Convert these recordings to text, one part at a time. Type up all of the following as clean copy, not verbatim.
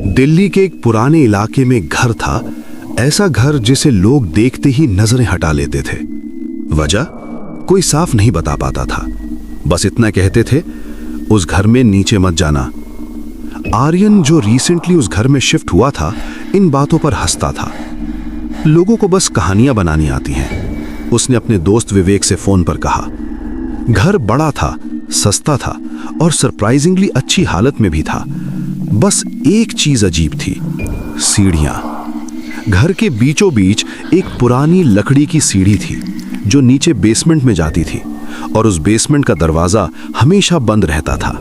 दिल्ली के एक पुराने इलाके में एक घर था। ऐसा घर जिसे लोग देखते ही नजरें हटा लेते थे। वजह कोई साफ नहीं बता पाता था, बस इतना कहते थे, उस घर में नीचे मत जाना। आर्यन, जो रिसेंटली उस घर में शिफ्ट हुआ था, इन बातों पर हंसता था। लोगों को बस कहानियां बनानी आती हैं। उसने अपने दोस्त विवेक से फोन पर कहा। घर बड़ा था, सस्ता था और सरप्राइजिंगली अच्छी हालत में भी था। बस एक चीज अजीब थी, सीढ़ियां। घर के बीचों बीच एक पुरानी लकड़ी की सीढ़ी थी जो नीचे बेसमेंट में जाती थी, और उस बेसमेंट का दरवाजा हमेशा बंद रहता था।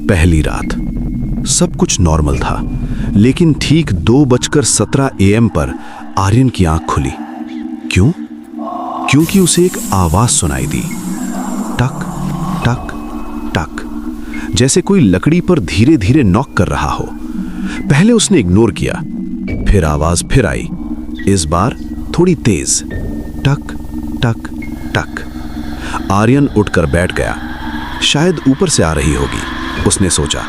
पहली रात सब कुछ नॉर्मल था, लेकिन ठीक 2:17 AM पर आर्यन की आंख खुली। क्यों? क्योंकि उसे एक आवाज सुनाई दी, टक टक टक, जैसे कोई लकड़ी पर धीरे धीरे नॉक कर रहा हो। पहले उसने इग्नोर किया, फिर आवाज फिर आई, इस बार थोड़ी तेज, टक टक टक। आर्यन उठकर बैठ गया। शायद ऊपर से आ रही होगी, उसने सोचा,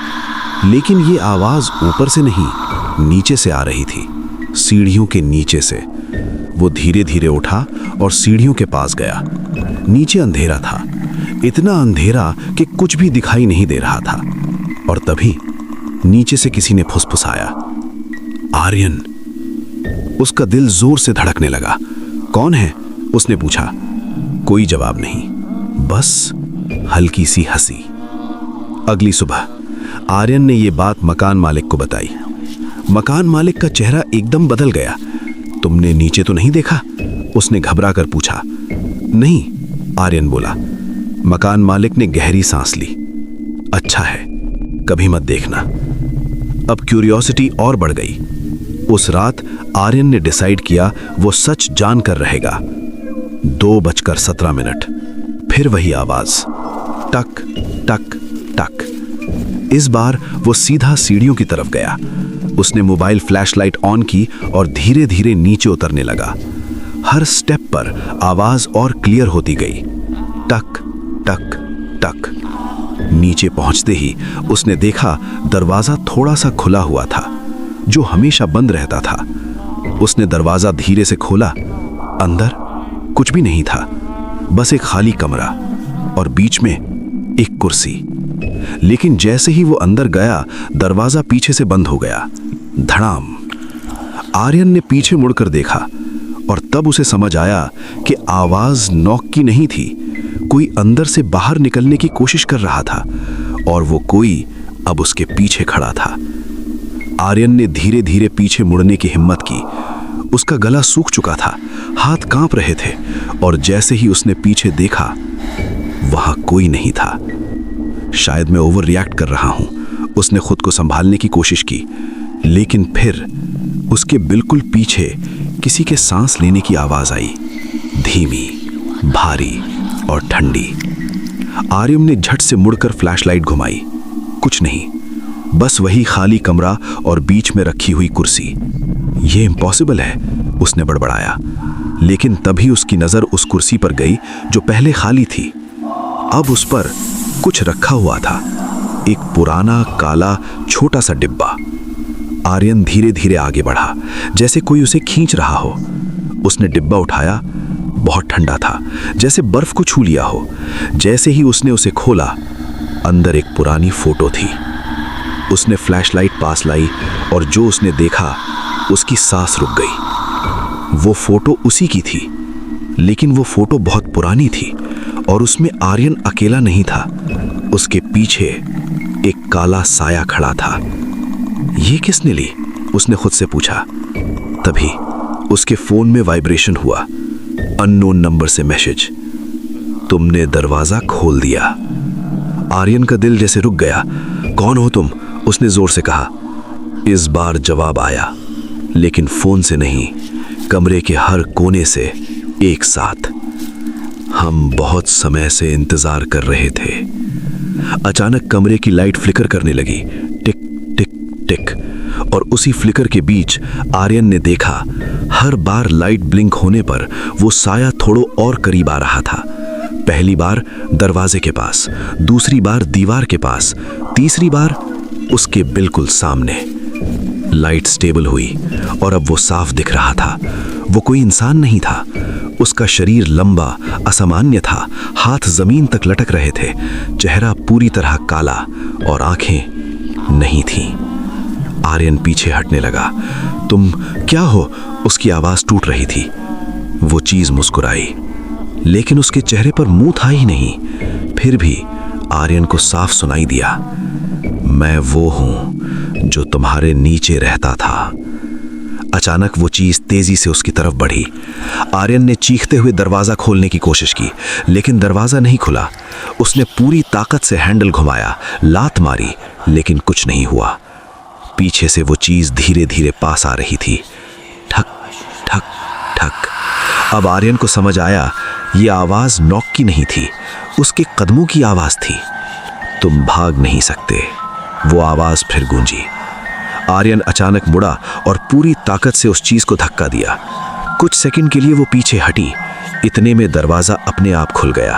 लेकिन ये आवाज ऊपर से नहीं, नीचे से आ रही थी, सीढ़ियों के नीचे से। वो धीरे धीरे उठा और सीढ़ियों के पास गया। नीचे अंधेरा था, इतना अंधेरा कि कुछ भी दिखाई नहीं दे रहा था। और तभी नीचे से किसी ने फुसफुसाया, आर्यन। उसका दिल जोर से धड़कने लगा। कौन है? उसने पूछा। कोई जवाब नहीं, बस हल्की सी हंसी। अगली सुबह आर्यन ने यह बात मकान मालिक को बताई। मकान मालिक का चेहरा एकदम बदल गया। तुमने नीचे तो नहीं देखा? उसने घबरा कर पूछा। नहीं, आर्यन बोला। मकान मालिक ने गहरी सांस ली। अच्छा है, कभी मत देखना। अब क्यूरियोसिटी और बढ़ गई। उस रात आर्यन ने डिसाइड किया वो सच जानकर रहेगा। 2:17 फिर वही आवाज, टक टक टक। इस बार वो सीधा सीढ़ियों की तरफ गया। उसने मोबाइल फ्लैशलाइट ऑन की और धीरे धीरे नीचे उतरने लगा। हर स्टेप पर आवाज और क्लियर होती गई, टक टक टक। नीचे पहुंचते ही उसने देखा दरवाजा थोड़ा सा खुला हुआ था, जो हमेशा बंद रहता था। उसने दरवाजा धीरे से खोला। अंदर कुछ भी नहीं था, बस एक खाली कमरा और बीच में एक कुर्सी। लेकिन जैसे ही वो अंदर गया, दरवाजा पीछे से बंद हो गया। धड़ाम। आर्यन ने पीछे मुड़कर देखा और तब उसे समझ आया कि आवाज नॉक की नहीं थी। कोई अंदर से बाहर निकलने की कोशिश कर रहा था, और वो कोई अब उसके पीछे खड़ा था। आर्यन ने धीरे धीरे पीछे मुड़ने की हिम्मत की। उसका गला सूख चुका था, हाथ कांप रहे थे, और जैसे ही उसने पीछे देखा, वहां कोई नहीं था। शायद मैं ओवर रिएक्ट कर रहा हूं, उसने खुद को संभालने की कोशिश की। लेकिन फिर उसके बिल्कुल पीछे किसी के सांस लेने की आवाज आई, धीमी, भारी और ठंडी। आर्यन ने झट से मुड़कर फ्लैशलाइट घुमाई। कुछ नहीं, बस वही खाली कमरा और बीच में रखी हुई कुर्सी। ये इम्पॉसिबल है, उसने बड़बड़ाया। लेकिन तभी उसकी नजर उस कुर्सी पर गई जो पहले खाली थी। अब उस पर कुछ रखा हुआ था, एक पुराना काला छोटा सा डिब्बा। आर्यन धीरे धीरे आगे बढ़ा, जैसे कोई उसे खींच रहा हो। उसने डिब्बा उठाया। बहुत ठंडा था, जैसे बर्फ को छू लिया हो। जैसे ही उसने उसे खोला, अंदर एक पुरानी फोटो थी। उसने फ्लैशलाइट पास लाई और जो उसने देखा, उसकी सांस रुक गई। वो फोटो उसी की थी, लेकिन वो फोटो बहुत पुरानी थी और उसमें आर्यन अकेला नहीं था। उसके पीछे एक काला साया खड़ा था। ये किसने ली? उसने खुद से पूछा। तभी उसके फोन में वाइब्रेशन हुआ। अननोन नंबर से मैसेज, तुमने दरवाजा खोल दिया। आर्यन का दिल जैसे रुक गया। कौन हो तुम? उसने जोर से कहा। इस बार जवाब आया, लेकिन फोन से नहीं, कमरे के हर कोने से एक साथ। हम बहुत समय से इंतजार कर रहे थे। अचानक कमरे की लाइट फ्लिकर करने लगी, टिक टिक टिक। और उसी फ्लिकर के बीच आर्यन ने देखा, हर बार लाइट ब्लिंक होने पर वो साया थोड़ा और करीब आ रहा था। पहली बार दरवाजे के पास, दूसरी बार दीवार के पास, तीसरी बार उसके बिल्कुल सामने। लाइट स्टेबल हुई और अब वो साफ दिख रहा था। वो कोई इंसान नहीं था। उसका शरीर लंबा, असामान्य था, हाथ जमीन तक लटक रहे थे, चेहरा पूरी तरह काला और आंखें नहीं थीं। आर्यन पीछे हटने लगा। तुम क्या हो? उसकी आवाज टूट रही थी। वो चीज मुस्कुराई, लेकिन उसके चेहरे पर मुंह था ही नहीं। फिर भी आर्यन को साफ सुनाई दिया, मैं वो हूं जो तुम्हारे नीचे रहता था। अचानक वो चीज तेजी से उसकी तरफ बढ़ी। आर्यन ने चीखते हुए दरवाजा खोलने की कोशिश की, लेकिन दरवाजा नहीं खुला। उसने पूरी ताकत से हैंडल घुमाया, लात मारी, लेकिन कुछ नहीं हुआ। पीछे से वो चीज धीरे धीरे पास आ रही थी। ठक ठक ठक। अब आर्यन को समझ आया, ये आवाज नॉक की नहीं थी, उसके कदमों की आवाज थी। तुम भाग नहीं सकते, वो आवाज फिर गूंजी। आर्यन अचानक मुड़ा और पूरी ताकत से उस चीज को धक्का दिया। कुछ सेकंड के लिए वो पीछे हटी। इतने में दरवाजा अपने आप खुल गया।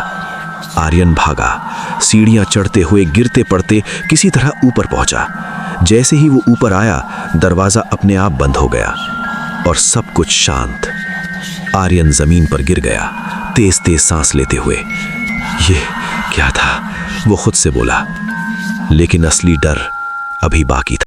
आर्यन भागा, सीढ़ियां चढ़ते हुए गिरते पड़ते किसी तरह ऊपर पहुंचा। जैसे ही वो ऊपर आया, दरवाजा अपने आप बंद हो गया और सब कुछ शांत। आर्यन जमीन पर गिर गया, तेज तेज सांस लेते हुए। ये क्या था? वो खुद से बोला, लेकिन असली डर अभी बाकी था।